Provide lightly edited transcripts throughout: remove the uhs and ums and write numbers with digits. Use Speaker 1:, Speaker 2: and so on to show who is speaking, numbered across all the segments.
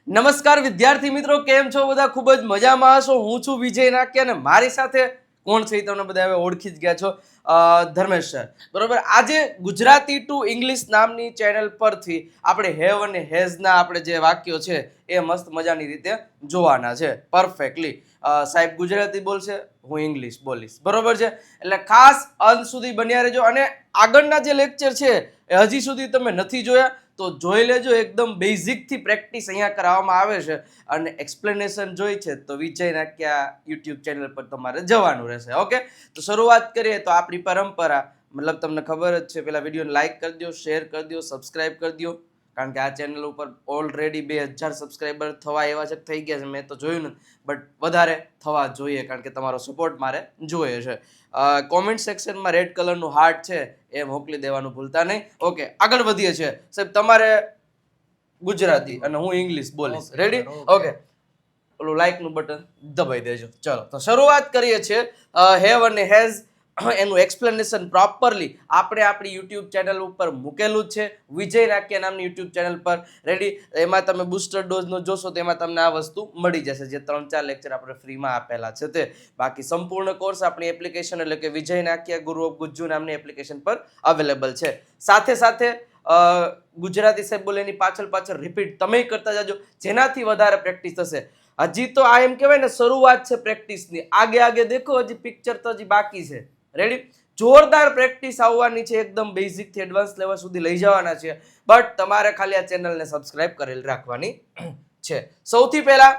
Speaker 1: નમસ્કાર વિદ્યાર્થી મિત્રો, કેમ છો બધા? ખૂબ જ મજામાં હશો. હું છું વિજય નાક્યા અને મારી સાથે કોણ છે એ તમને બધા હવે ઓળખી જ ગયા છો, ધર્મેશ સર. બરોબર. આજે ગુજરાતી ટુ ઇંગ્લિશ નામની ચેનલ પરથી આપણે હેવ અને હેઝના આપણે જે વાક્યો છે એ મસ્ત મજાની રીતે જોવાના છે પરફેક્ટલી. સાહેબ ગુજરાતી બોલશે, હું ઇંગ્લિશ બોલીશ. બરોબર છે, એટલે ખાસ અંત સુધી બન્યા રહેજો. અને આગળના જે લેક્ચર છે એ હજી સુધી તમે નથી જોયા તો જોઈ લેજો. એકદમ બેઝિક થી પ્રેક્ટિસ અહીંયા કરાવવામાં આવે છે અને એક્સપ્લેનેશન જોઈ છે તો વિજય નાક્યા યુટ્યુબ ચેનલ પર તમારે જવાનું રહેશે. ઓકે, તો શરૂઆત કરીએ. તો આપણી પરંપરા, મતલબ તમને ખબર જ છે, પેલા વિડીયોને લાઈક કરી દો, શેર કરી દો, સબસ્ક્રાઇબ કરી દો, કારણ કે આ ચેનલ ઉપર ઓલરેડી 2000 સબસ્ક્રાઈબર થવા એવા છે, થઈ ગયા છે. મેં તો જોયું નથી, બટ વધારે થવા જોઈએ કારણ કે તમારો સપોર્ટ મારે જોઈએ છે. કોમેન્ટ સેક્શનમાં રેડ કલરનું હાર્ટ છે એ મોકલી દેવાનું ભૂલતા નહીં. ઓકે, આગળ વધીએ છીએ. સાહેબ તમારે ગુજરાતી અને હું ઇંગ્લિશ બોલીશ. રેડી? ઓકે, ઓલું લાઈક નું બટન દબાઈ દેજો. ચલો, તો શરૂઆત કરીએ છીએ. હેવ અને હેઝ એનું એક્સપ્લેનેશન પ્રોપરલી આપણે આપણી યુટ્યુબ ચેનલ ઉપર મૂકેલું જ છે, વિજય નાક્યા નામની યુટ્યુબ ચેનલ પર. રેડી? એમાં તમે બુસ્ટર ડોઝનો જોશો તો એમાં તમને આ વસ્તુ મળી જશે, જે 3-4 લેક્ચર આપણે ફ્રીમાં આપેલા છે તે. બાકી સંપૂર્ણ કોર્સ આપણી એપ્લિકેશન એટલે કે વિજય નાક્યા ગુરુ ઓફ ગુજ્જુ નામની એપ્લિકેશન પર અવેલેબલ છે. સાથે સાથે ગુજરાતી સાહેબ બોલે એની પાછળ રિપીટ તમે કરતા જાજો, જેનાથી વધારે પ્રેક્ટિસ થશે. હજી તો આ એમ કહેવાય ને શરૂઆત છે પ્રેક્ટિસની. આગે દેખો, હજી પિક્ચર તો હજી બાકી છે. રેડી? જોરદાર પ્રેક્ટિસ આવવાની છે, એકદમ બેઝિક થી એડવાન્સ લેવલ સુધી લઈ જવાના છે. બટ તમારે ખાલી આ ચેનલને સબસ્ક્રાઇબ કરેલ રાખવાની છે. સૌથી પહેલા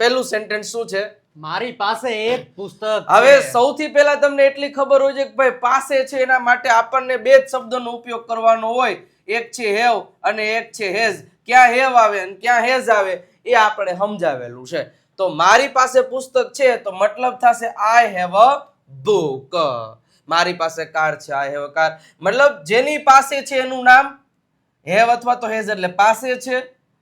Speaker 1: પહેલું સેન્ટેન્સ શું છે?
Speaker 2: મારી પાસે એક પુસ્તક.
Speaker 1: હવે સૌથી પહેલા તમને એટલી ખબર હોય છે કે ભાઈ પાસે છે, એના માટે આપણને બે જ શબ્દોનો ઉપયોગ કરવાનો હોય. એક છે હેવ અને એક છે હેઝ. ક્યાં હેવ આવે અને ક્યાં હેઝ આવે એ આપણે સમજાવેલું છે. તો મારી પાસે પુસ્તક છે તો મતલબ થશે આઈ હેવ અ બુક. મારી પાસે કાર છે, આઈ હેવ અ કાર. મતલબ જેની પાસે છે એનું નામ હેવ અથવા તો હેઝ એટલે પાસે છે,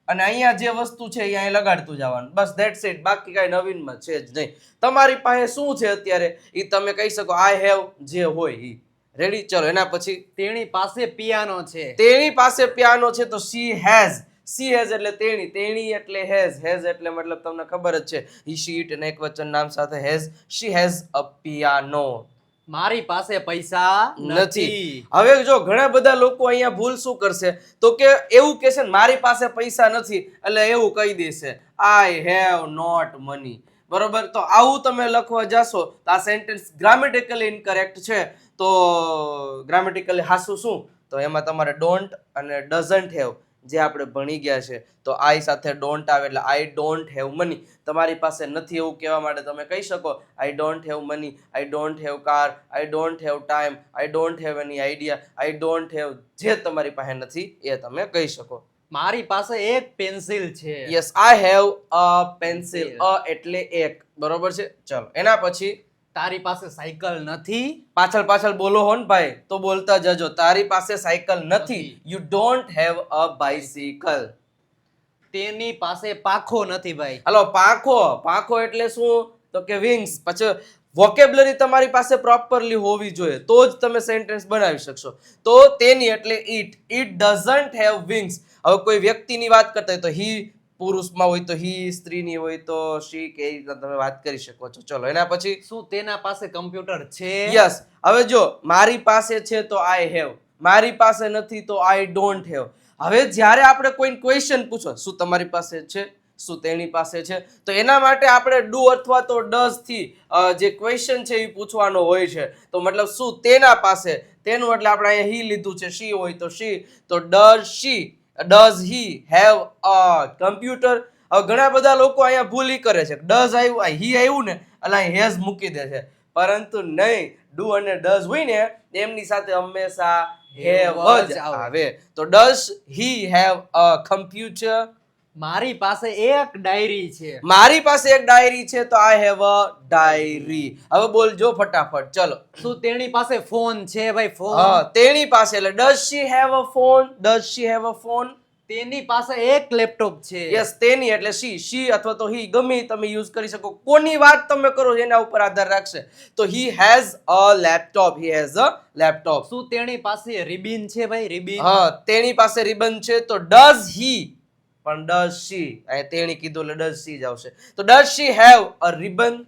Speaker 1: અને અહીંયા જે વસ્તુ છે એ અહીં લગાડતું જવાનું. બસ ધેટ્સ ઇટ. બાકી કઈ નવીનમાં છે જ નહીં. તમારી પાસે શું છે અત્યારે એ તમે કહી શકો આઈ હેવ જે હોય એ. રેડી? ચલો, એના પછી
Speaker 2: તેણી પાસે પિયાનો છે.
Speaker 1: તેણી પાસે પિયાનો છે તો શી હેઝ. શી હેઝ એટલે તેણી, તેણી એટલે હેઝ, હેઝ એટલે મતલબ તમને ખબર જ છે હી શી ઇટ અને એકવચન નામ સાથે has. She has a piano.
Speaker 2: મારી પાસે પૈસા
Speaker 1: નથી. હવે જો ઘણા બધા લોકો અહીંયા ભૂલ શું કરશે તો કે એવું કહેશે ને મારી પાસે પૈસા નથી એટલે એવું કહી દેશે આઈ હેવ નોટ મની. બરોબર? તો આવું તમે લખવા જાશો તો આ સેન્ટેન્સ ગ્રામેટિકલી ઇનકરેક્ટ છે. તો ગ્રામેટિકલી હાસું શું? તો એમાં તમારે ડોન્ટ અને ડઝન્ટ હેવ જે આપણે ભણી ગયા છે, તો આઈ સાથે ડોન્ટ આવે એટલે આઈ ડોન્ટ હેવ મની. તમારી પાસે નથી એવું કહેવા માટે તમે કહી શકો I don't have money, I don't have car, I don't have time, I don't have any idea, I don't have જે તમારી પાસે નથી એ તમે કહી શકો.
Speaker 2: મારી પાસે એક પેન્સિલ છે.
Speaker 1: Yes, I have a pencil. A એટલે એક. બરોબર છે? ચલો, એના પછી
Speaker 2: તારી પાસે સાયકલ નથી.
Speaker 1: પાછળ બોલો હો ને ભાઈ, તો બોલતા જજો. તારી પાસે સાયકલ નથી. You don't have a bicycle.
Speaker 2: તેની પાસે પાંખો નથી ભાઈ.
Speaker 1: હલો, પાંખો એટલે શું? તો કે વિંગ્સ. પછી વોકેબ્યુલરી તમારી પાસે પ્રોપરલી હોવી જોઈએ તો જ તમે સેન્ટેન્સ બનાવી શકશો. તો તેની એટલે it. It doesn't have wings. હવે કોઈ વ્યક્તિની વાત કરતા હોય તો હી, પુરુષમાં હોય તો હી, સ્ત્રીની હોય તો શી, કે એ રીતે તમે વાત કરી શકો છો. ચલો, એના પછી
Speaker 2: શું તેના પાસે કમ્પ્યુટર છે?
Speaker 1: યસ. હવે જો મારી પાસે છે તો આઈ હેવ, મારી પાસે નથી તો આઈ ડોન્ટ હેવ. હવે જ્યારે આપણે કોઈ ક્વેશ્ચન પૂછો શું તમારી પાસે છે, શું તેની પાસે છે, તો એના માટે આપણે ડુ અથવા તો ડઝ થી જે ક્વેશ્ચન છે એ પૂછવાનો હોય છે. તો મતલબ શું તેના પાસે, તેનું એટલે આપણે અહીંયા હી લીધું છે, શી હોય તો શી, તો does he have a computer. હવે ઘણા બધા લોકો અહીંયા ભૂલી કરે છે, ડઝ આવ્યું, હી આવ્યું ને એટલે અહીં હેઝ મૂકી દે છે, પરંતુ નહીં. ડુ અને ડઝ હોય ને એમની સાથે હંમેશા હેવ જ આવે. તો does he have a computer.
Speaker 2: મારી પાસે એક ડાયરી છે.
Speaker 1: મારી પાસે એક ડાયરી છે તો આઈ હેવ અ ડાયરી. હવે બોલજો ફટાફટ. ચલો,
Speaker 2: શું તેણી પાસે ફોન છે ભાઈ? ફોન.
Speaker 1: હા, તેની પાસે એટલે does she have a phone. Does she have a phone.
Speaker 2: તેની પાસે એક લેપટોપ છે.
Speaker 1: યસ, તેની એટલે શી અથવા તો હી ગમે તમે યુઝ કરી શકો. કોની વાત તમે કરો એના ઉપર આધાર રાખશે. તો he has a laptop. He has a laptop.
Speaker 2: શું તેણી પાસે રિબિન છે ભાઈ? રિબિન.
Speaker 1: હા, તેની પાસે રિબન છે તો ડઝ હી પણ ડઝ શી અહીંયા તેણી કીધું એટલે ડઝ શી જ આવશે તો does she have a ribbon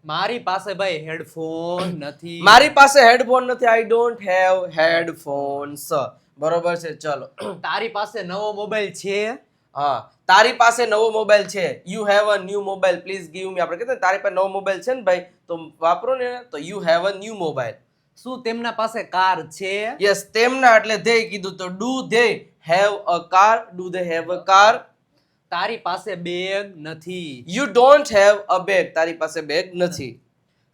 Speaker 2: મારી પાસે ભાઈ હેડફોન નથી.
Speaker 1: મારી પાસે હેડફોન નથી આઈ ડોન્ટ હેવ હેડફોન્સ બરોબર છે ચલો
Speaker 2: તારી પાસે નવો મોબાઈલ છે.
Speaker 1: હા તારી પાસે નવો મોબાઈલ છે you have a new mobile please give me આપણે કહેતા તારી પાસે નવો મોબાઈલ છે ને ભાઈ તો વાપરો ને તો you have a new mobile
Speaker 2: શું તેમના પાસે કાર છે.
Speaker 1: યસ તેમના એટલે they કીધું તો do they have a car do they have a car
Speaker 2: તારી પાસે બેગ નથી.
Speaker 1: you don't have a bag તારી પાસે બેગ નથી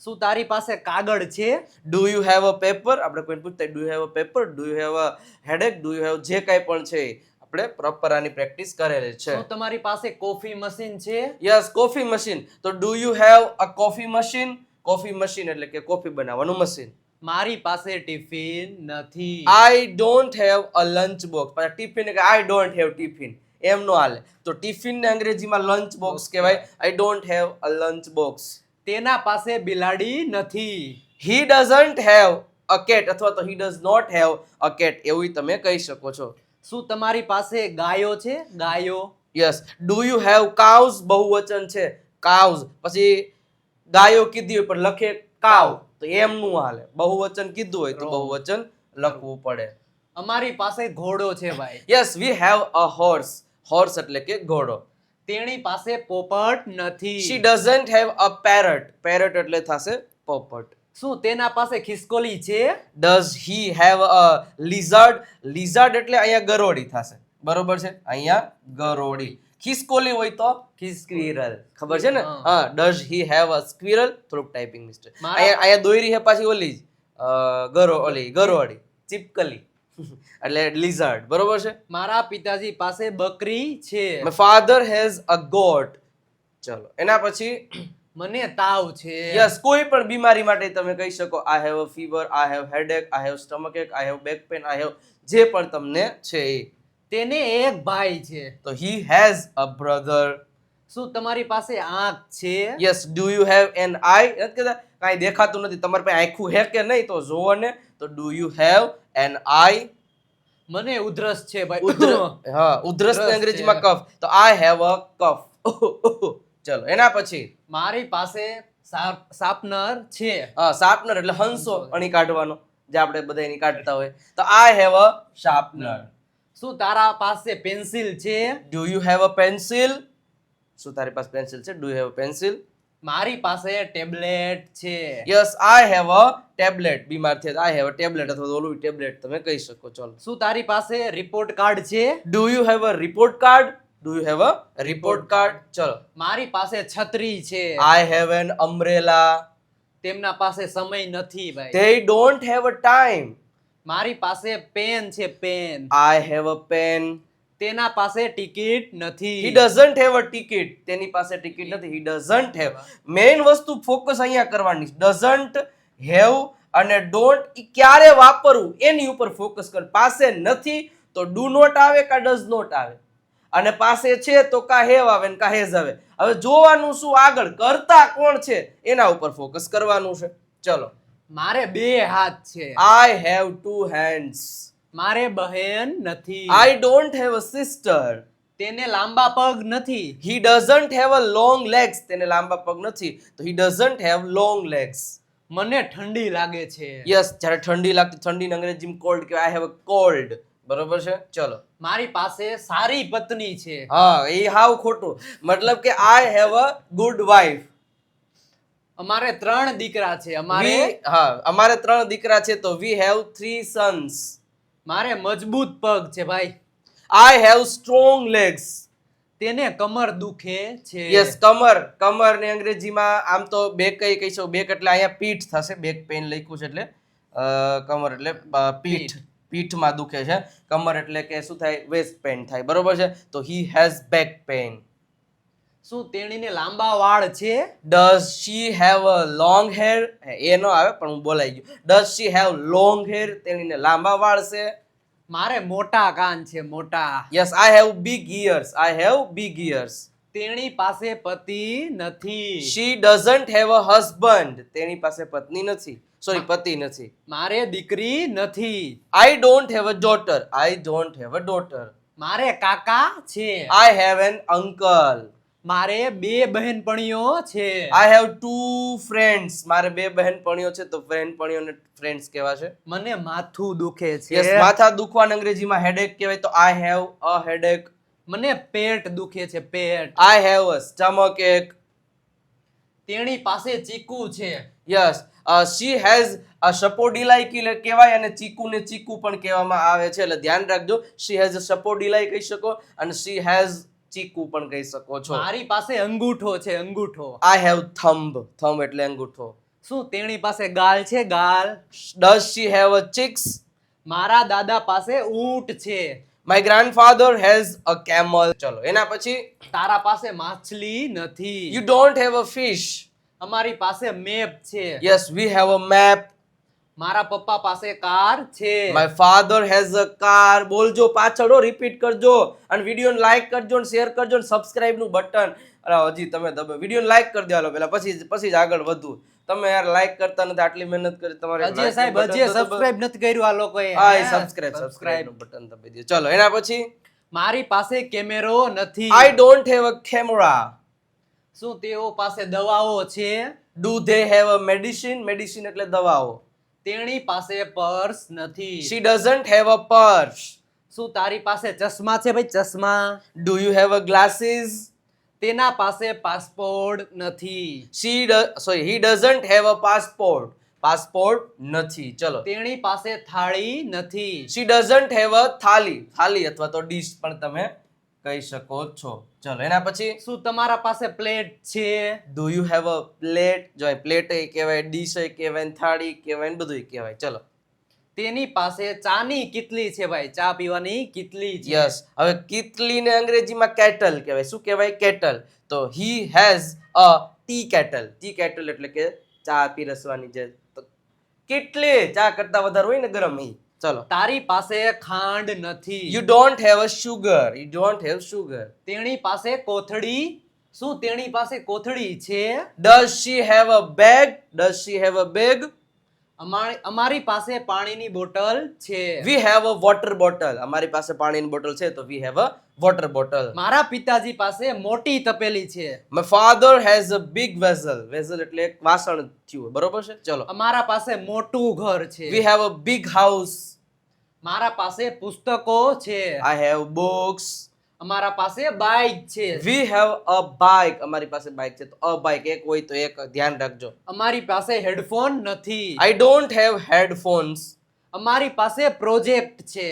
Speaker 2: શું તારી પાસે કાગળ છે.
Speaker 1: do you have a paper આપણે કોઈને પૂછતા do you have a paper do you have a headache do you have જે કાંઈ પણ છે આપણે પ્રોપર આની પ્રેક્ટિસ કરેલી છે
Speaker 2: શું તમારી પાસે કોફી મશીન છે.
Speaker 1: યસ કોફી મશીન તો do you have a coffee machine coffee machine એટલે કે કોફી બનાવવાનું મશીન
Speaker 2: મારી પાસે ટિફિન નથી.
Speaker 1: I don't have a lunch box પણ ટિફિન કે I don't have ટિફિન એમ નો હાલે તો ટિફિન ને અંગ્રેજીમાં લંચ બોક્સ કહેવાય I don't have a lunch box
Speaker 2: તેના પાસે બિલાડી નથી.
Speaker 1: he doesn't have a cat અથવા તો he does not have a cat એવું તમે કહી શકો છો
Speaker 2: શું તમારી પાસે ગાયો છે. ગાયો.
Speaker 1: Yes do you have cows બહુવચન છે cows પછી ગાયો કીધી હોય પણ લખે કાવ તો એમ નું હાલે બહુવચન કીધું હોય તો બહુવચન લખવું પડે
Speaker 2: અમારી પાસે ઘોડો છે ભાઈ.
Speaker 1: Yes we have a horse horse એટલે કે ઘોડો
Speaker 2: તેણી પાસે પોપટ નથી.
Speaker 1: she doesn't have a parrot parrot એટલે થશે પોપટ
Speaker 2: શું તેના પાસે ખિસકોલી છે.
Speaker 1: does he have a lizard lizard એટલે અહીંયા ગરોળી થશે બરોબર છે અહીંયા ગરોળી ખિસકોલી હોય તો squirrel ખબર છે ને હા does he have a squirrel થોડુંક ટાઈપિંગ મિસ્ટેક અહીંયા દોયરી હે પાછી ઓલી ગરોળી ચીપકલી એટલે lizard બરોબર છે
Speaker 2: મારા પિતાજી પાસે બકરી છે.
Speaker 1: my father has a goat ચલો એના પછી
Speaker 2: મને તાવ છે.
Speaker 1: યસ કોઈ પણ બીમારી માટે તમે કહી શકો I have a fever I have headache I have stomach ache I have back pain I have જે પણ તમને છે એ
Speaker 2: તેને એક ભાઈ છે.
Speaker 1: તો he has a brother
Speaker 2: શું તમારી પાસે આંખ છે.
Speaker 1: yes do you have an eye નથી કહેતા કાંઈ દેખાતું નથી તમારી પાસે આંખું હે કે નહીં તો જોવો ને તો do you have an eye
Speaker 2: મને ઉધરસ છે ભાઈ.
Speaker 1: હા ઉધરસ ને અંગ્રેજીમાં કફ તો I have a cough ચલો એના પછી
Speaker 2: મારી પાસે શાર્પનર છે.
Speaker 1: હા શાર્પનર એટલે હંસો અણી કાઢવાનો જે આપણે બધા એની કાઢતા હોય તો I have a sharpener
Speaker 2: શું તારા પાસે પેન્સિલ છે.
Speaker 1: do you have a pencil શું તારી પાસે પેન્સિલ છે do you have a pencil
Speaker 2: મારી પાસે ટેબ્લેટ છે.
Speaker 1: yes I have a tablet બીમાર છે I have a tablet અથવા તો ઓલું ટેબ્લેટ તમે કહી શકો ચલો
Speaker 2: શું તારી પાસે રિપોર્ટ કાર્ડ છે.
Speaker 1: do you have a report card do you have a report card ચલો
Speaker 2: મારી પાસે છત્રી છે.
Speaker 1: I have an umbrella
Speaker 2: તેમના પાસે સમય નથી ભાઈ.
Speaker 1: they don't have a time
Speaker 2: મારી પાસે પેન છે. Pen.
Speaker 1: I have a pen
Speaker 2: તેના પાસે ટિકિટ નથી.
Speaker 1: he doesn't have a ticket તેની પાસે ટિકિટ નથી he doesn't have મેઇન વસ્તુ ફોકસ અહીંયા કરવાની doesn't have અને don't ઈ ક્યારે વાપરવું એની ઉપર ફોકસ કર પાસે નથી તો do not આવે કા does not આવે અને પાસે છે તો કા have આવે ને કા has આવે હવે જોવાનું શું આગળ કરતા કોણ છે એના ઉપર ફોકસ કરવાનું છે ચલો
Speaker 2: મારે બે હાથ છે.
Speaker 1: I have two hands
Speaker 2: મારે બહેન નથી.
Speaker 1: I don't have a sister
Speaker 2: તેને લાંબા પગ નથી.
Speaker 1: he doesn't have a long legs તેને લાંબા પગ નથી તો he doesn't have long legs
Speaker 2: મને ઠંડી લાગે છે.
Speaker 1: યસ જ્યારે ઠંડી લાગતી ઠંડીને અંગ્રેજીમાં કોલ્ડ કહેવાય I have a cold બરોબર છે ચલો
Speaker 2: મારી પાસે સારી પત્ની છે.
Speaker 1: હા એ હાવ ખોટું મતલબ કે I have a good wife
Speaker 2: અમારે 3 દીકરા છે.
Speaker 1: અમારે 3 દીકરા છે તો we have 3 sons
Speaker 2: મારે મજબૂત પગ છે ભાઈ.
Speaker 1: I have strong legs
Speaker 2: તેને કમર દુખે છે.
Speaker 1: યસ કમર ને અંગ્રેજીમાં આમ તો બેક કહી શકો બેક એટલે અહીંયા પીઠ થશે બેક પેન લખ્યું છે એટલે કમર એટલે પીઠમાં દુખે છે કમર એટલે કે શું થાય વેસ્ટ પેન થાય બરોબર છે તો he has back pain
Speaker 2: શું તેણીને લાંબા વાળ છે.
Speaker 1: does she have a long hair એ નો આવે પણ હું બોલાઈ ગયું does she have long hair તેણીને લાંબા વાળ છે.
Speaker 2: મારે મોટા કાન છે. મોટા.
Speaker 1: yes I have big ears તેણી
Speaker 2: પાસે પતિ નથી.
Speaker 1: she doesn't have a husband તેની પાસે પત્ની નથી પતિ નથી.
Speaker 2: મારે દીકરી નથી.
Speaker 1: I don't have a daughter
Speaker 2: મારે કાકા છે.
Speaker 1: I have an uncle.
Speaker 2: મારે 2 બહેનપણીઓ છે.
Speaker 1: I have 2 friends. મારે 2 બહેનપણીઓ છે તો બહેનપણીઓને friends કહેવાશે.
Speaker 2: મને માથું દુખે છે.
Speaker 1: Yes, માથા દુખવાને અંગ્રેજીમાં headache કહેવાય તો I have a headache.
Speaker 2: મને પેટ દુખે છે પેટ.
Speaker 1: I have a stomach ache.
Speaker 2: તેણી પાસે ચીકુ છે.
Speaker 1: Yes, she has a સપોડીલાઈ કહેવાય અને ચીકુને ચીકુ પણ કહેવામાં આવે છે એટલે ધ્યાન રાખજો. she has a સપોડીલાઈ કહી શકો અને she has ચીકુ પણ કહી શકો છો.
Speaker 2: મારી પાસે અંગૂઠો છે અંગૂઠો.
Speaker 1: I have thumb. thumb એટલે અંગૂઠો.
Speaker 2: શું તેણી પાસે ગાલ છે ગાલ?
Speaker 1: Does she have a cheeks?
Speaker 2: મારા દાદા પાસે ઊંટ છે.
Speaker 1: My grandfather has a camel. ચલો એના પછી
Speaker 2: તારા પાસે માછલી નથી.
Speaker 1: you don't have a fish.
Speaker 2: અમારી પાસે મેપ છે.
Speaker 1: Yes, we have a map.
Speaker 2: મારા પપ્પા પાસે કાર છે.
Speaker 1: My father has a car. બોલજો પાછળ રિપીટ કરજો અને વિડીયોને લાઈક કરજો અને શેર કરજો અને સબસ્ક્રાઇબ નું બટન હજી તમે વિડીયોને લાઈક કરી દેવાલો પહેલા પછી જ આગળ વધવું. તમે યાર લાઈક કરતા નથી આટલી મહેનત કરી તમારે
Speaker 2: અજય સાહેબ હજી સબસ્ક્રાઇબ નથી કર્યું આ લોકોએ.
Speaker 1: હા સબસ્ક્રાઇબ નું બટન દબાવી દો. ચલો એના પછી
Speaker 2: મારી પાસે કેમેરો નથી.
Speaker 1: I don't have a camera.
Speaker 2: શું તેઓ પાસે દવાઓ છે?
Speaker 1: Do they have a medicine? medicine એટલે દવાઓ.
Speaker 2: તેણી પાસે પર્સ નથી.
Speaker 1: She doesn't have a purse.
Speaker 2: શું તારી પાસે ચશ્મા છે ભાઈ ચશ્મા?
Speaker 1: Do you have a glasses?
Speaker 2: તેના પાસે પાસપોર્ટ નથી.
Speaker 1: He doesn't have a passport. passport નથી. ચલો
Speaker 2: તેણી પાસે થાળી નથી.
Speaker 1: she doesn't have a થાળી અથવા તો ડીશ પણ તમે કહી શકો છો. ચલો એના પછી
Speaker 2: શું તમારા પાસે પ્લેટ છે?
Speaker 1: do you have a plate? જો પ્લેટ એ કહેવાય, ડીશ એ કહેવાય, થાળી કહેવાય, બધું કહેવાય. ચલો
Speaker 2: તેની પાસે ચાની કીટલી છે ભાઈ, ચા પીવાની કીટલી છે.
Speaker 1: યસ, હવે કીટલીને અંગ્રેજીમાં કેટલ કહેવાય. શું કહેવાય? કેટલ. તો he has a tea kettle. Tea kettle એટલે કે ચા પીરસવાની જે કેટલી ચા કરતા વધારે હોય ને ગરમ ઈ. ચલો
Speaker 2: તારી પાસે ખાંડ નથી.
Speaker 1: you don't have a sugar. you don't have sugar.
Speaker 2: તેણી પાસે કોથળી. શું તેણી પાસે કોથળી છે?
Speaker 1: does she have a bag? does she have a bag?
Speaker 2: અમારી પાસે પાણીની બોટલ છે.
Speaker 1: we have a water bottle. અમારી પાસે પાણીની બોટલ છે તો we have a water bottle.
Speaker 2: મારા પિતાજી પાસે મોટી તપેલી છે.
Speaker 1: my father has a big vessel. vessel એટલે એક વાસણ થયું, બરોબર છે. ચલો
Speaker 2: અમારા પાસે મોટું ઘર છે.
Speaker 1: we have a big house.
Speaker 2: મારા પાસે પુસ્તકો છે.
Speaker 1: I have books.
Speaker 2: અમારા પાસે બાઇક છે.
Speaker 1: we have a bike. અમારી પાસે બાઇક છે તો a bike એક હોય તો એક ધ્યાન રાખજો.
Speaker 2: અમારી પાસે હેડફોન નથી.
Speaker 1: I don't have headphones.
Speaker 2: અમારી પાસે પ્રોજેક્ટ છે.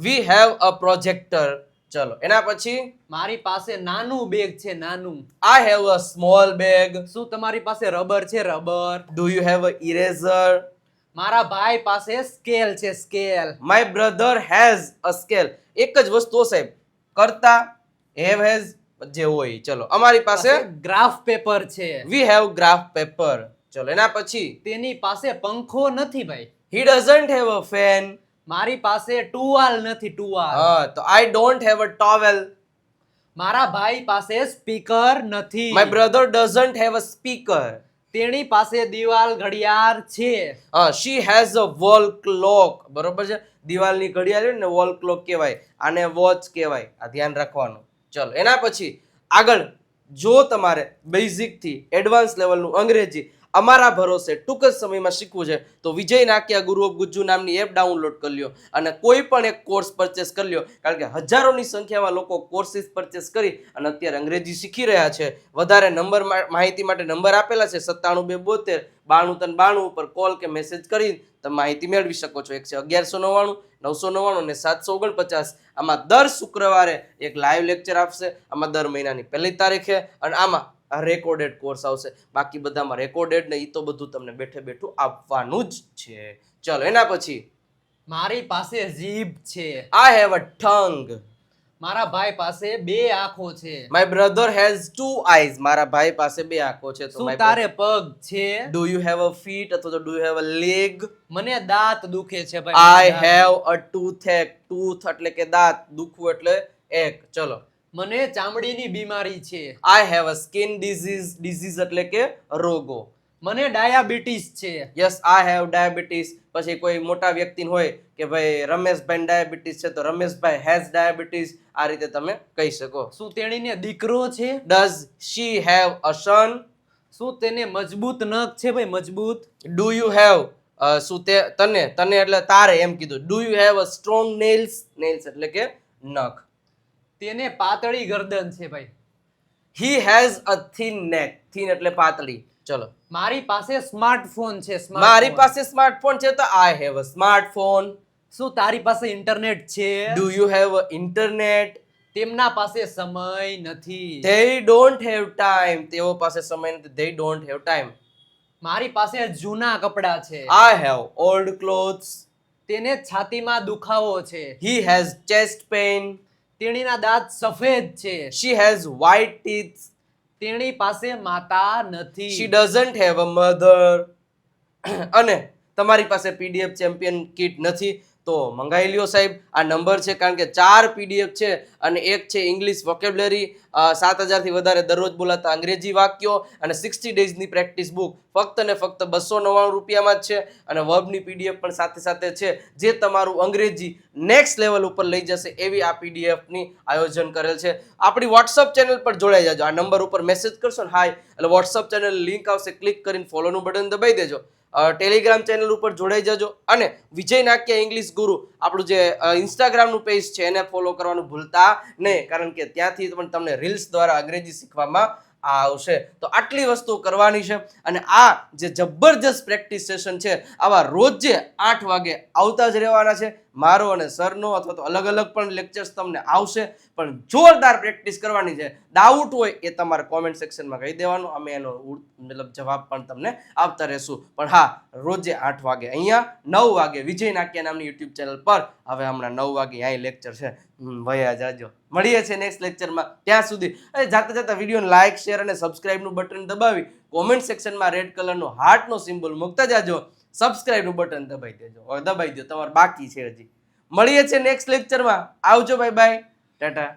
Speaker 1: we have a projector. ચલો એના પછી
Speaker 2: મારી પાસે નાનું બેગ છે નાનું.
Speaker 1: I have a small bag.
Speaker 2: શું તમારી પાસે રબર છે rubber?
Speaker 1: do you have a eraser?
Speaker 2: મારા ભાઈ પાસે સ્કેલ છે scale.
Speaker 1: my brother has a scale. એક જ વસ્તુ સાહેબ કરતા have has જે હોય. ચલો અમારી પાસે
Speaker 2: ગ્રાફ પેપર છે.
Speaker 1: we have graph paper. ચલો એના પછી
Speaker 2: તેની પાસે પંખો નથી ભાઈ.
Speaker 1: he doesn't have a fan.
Speaker 2: મારી પાસે ટુવાલ નથી ટુવાલ.
Speaker 1: તો I don't have a towel.
Speaker 2: મારા ભાઈ પાસે સ્પીકર નથી.
Speaker 1: my brother doesn't have a speaker.
Speaker 2: તેણી પાસે દિવાલ ઘડિયાળ છે.
Speaker 1: she has a wall clock. બરોબર છે. દિવાલની ઘડિયાળ હોય ને વોલ ક્લોક કહેવાય, આને વોચ કહેવાય. આ ધ્યાન રાખવાનું. ચલો એના પછી આગળ જો તમારે બેઝિક થી એડવાન્સ લેવલનું અંગ્રેજી અમારા ભરોસે ટૂંક જ સમયમાં શીખવું છે તો વિજય નાક્યા ગુરુ ઓફ ગુજ્જુ નામની એપ ડાઉનલોડ કરી લ્યો અને કોઈ પણ એક કોર્સ પરચેસ કરી લ્યો. કારણ કે હજારોની સંખ્યામાં લોકો કોર્સિસ પરચેસ કરી અને અત્યારે અંગ્રેજી શીખી રહ્યા છે. વધારે નંબર માહિતી માટે નંબર આપેલા છે 97 272 93 92 ઉપર કોલ કે મેસેજ કરી તમે માહિતી મેળવી શકો છો. 1199 999 અને 749. આમાં દર શુક્રવારે એક લાઈવ લેક્ચર આપશે. આમાં દર મહિનાની 1લી તારીખે અને આમાં રેકોર્ડેડ કોર્સ આવશે. બાકી બધામાં રેકોર્ડેડ ને ઈ તો બધું તમને બેઠે બેઠું આપવાનું જ છે. ચલો એના પછી
Speaker 2: મારી પાસે જીભ છે.
Speaker 1: I have a tongue.
Speaker 2: મારા ભાઈ પાસે 2 આંખો છે.
Speaker 1: My brother has 2 eyes. મારા ભાઈ પાસે 2 આંખો છે. તો
Speaker 2: શું તારે પગ છે?
Speaker 1: do you have a feet અથવા તો do you have a leg?
Speaker 2: મને દાંત દુખે છે ભાઈ.
Speaker 1: I have a toothache. tooth એટલે કે દાંત, દુખવું એટલે એક. ચલો
Speaker 2: મને ચામડીની બીમારી છે.
Speaker 1: I have a skin disease. disease એટલે કે રોગો.
Speaker 2: મને ડાયાબિટીસ છે.
Speaker 1: Yes I have diabetes. પછી કોઈ મોટા વ્યક્તિ હોય કે ભાઈ રમેશભાઈ ડાયાબિટીસ છે તો રમેશભાઈ હેઝ ડાયાબિટીસ. આ રીતે તમે કહી શકો.
Speaker 2: શું તેણીને દીકરો છે?
Speaker 1: ડઝ શી હેવ અ સન?
Speaker 2: શું તેને મજબૂત નખ છે ભાઈ, મજબૂત?
Speaker 1: ડુ યુ હેવ શું તે તને એટલે તારે એમ કીધું. Do you have a strong nails? Nails એટલે કે નખ.
Speaker 2: તેને પાતળી ગરદન છે ભાઈ.
Speaker 1: હી હેઝ અ થિન નેક. થિન એટલે પાતળી. ચલો.
Speaker 2: મારી પાસે સ્માર્ટફોન છે.
Speaker 1: મારી પાસે સ્માર્ટફોન છે તો આઈ હેવ અ સ્માર્ટફોન.
Speaker 2: શું તારી પાસે ઇન્ટરનેટ છે?
Speaker 1: Do you have a internet?
Speaker 2: તેમના પાસે સમય નથી.
Speaker 1: They don't have time. તેઓ પાસે સમય નથી. They don't have time.
Speaker 2: મારી પાસે જૂના કપડા છે.
Speaker 1: I have old clothes.
Speaker 2: તેને છાતીમાં દુખાવો છે.
Speaker 1: He has chest pain.
Speaker 2: તેણીના દાંત સફેદ છે.
Speaker 1: She has white teeth.
Speaker 2: તેણી પાસે માતા નથી.
Speaker 1: She doesn't have a mother. અને તમારી પાસે PDF ચેમ્પિયન કિટ નથી તો મંગાવી લ્યો સાહેબ. આ નંબર છે કારણ કે 4 PDF છે અને એક છે ઇંગ્લિશ વોકેબ્યુલરી, 7000 થી વધારે દરરોજ બોલાતા અંગ્રેજી વાક્યો અને 60 ડેઝની પ્રેક્ટિસ બુક ફક્ત ને ફક્ત 299 રૂપિયામાં જ છે. અને વર્બની PDF પણ સાથે સાથે છે જે તમારું અંગ્રેજી નેક્સ્ટ લેવલ ઉપર લઈ જશે એવી આ PDF ની આયોજન કરેલ છે. આપણી WhatsApp ચેનલ પર જોડાઈ જાજો. આ નંબર ઉપર મેસેજ કરશો ને હાય એટલે WhatsApp ચેનલ લિંક આવશે, ક્લિક કરીને ફોલોનું બટન દબાઈ દેજો. ટેલિગ્રામ ચેનલ ઉપર જોડાઈ જજો અને વિજય નાક્યા ઇંગ્લિશ ગુરુ આપણું જે ઇન્સ્ટાગ્રામનું પેજ છે એને ફોલો કરવાનું ભૂલતા નહીં કારણ કે ત્યાંથી પણ તમને રીલ્સ દ્વારા અંગ્રેજી શીખવામાં આવશે. તો આટલી વસ્તુ કરવાની છે અને આ જે જબરજસ્ત પ્રેક્ટિસ સેશન છે આવા રોજે 8 વાગે આવતા જ રહેવાના છે. મારો અને સરનો અથવા તો અલગ અલગ પણ લેક્ચર્સ તમને આવશે પણ જોરદાર પ્રેક્ટિસ કરવાની છે. ડાઉટ હોય એ તમારે કોમેન્ટ સેક્શનમાં કહી દેવાનું, અમે એનો મતલબ જવાબ પણ તમને આપતા રહેશું. પણ હા, રોજે 8 વાગે અહીંયા 9 વાગે વિજય નાક્યા નામની યુટ્યુબ ચેનલ પર હવે હમણાં 9 વાગે અહીં લેક્ચર છે. ભયા જાજો. મળીએ છીએ નેક્સ્ટ લેક્ચરમાં. ત્યાં સુધી જાતા જાતા વિડીયોને લાઇક, શેર અને સબસ્ક્રાઇબનું બટન દબાવી કોમેન્ટ સેક્શનમાં રેડ કલરનો હાર્ટનો સિમ્બોલ મૂકતા જાજો. સબસ્ક્રાઇબનું બટન દબાઈ દેજો. દબાઈ દો, તમારે બાકી છે હજી. મળીએ છીએ નેક્સ્ટ લેક્ચરમાં. આવજો, બાય બાય, ટાટા.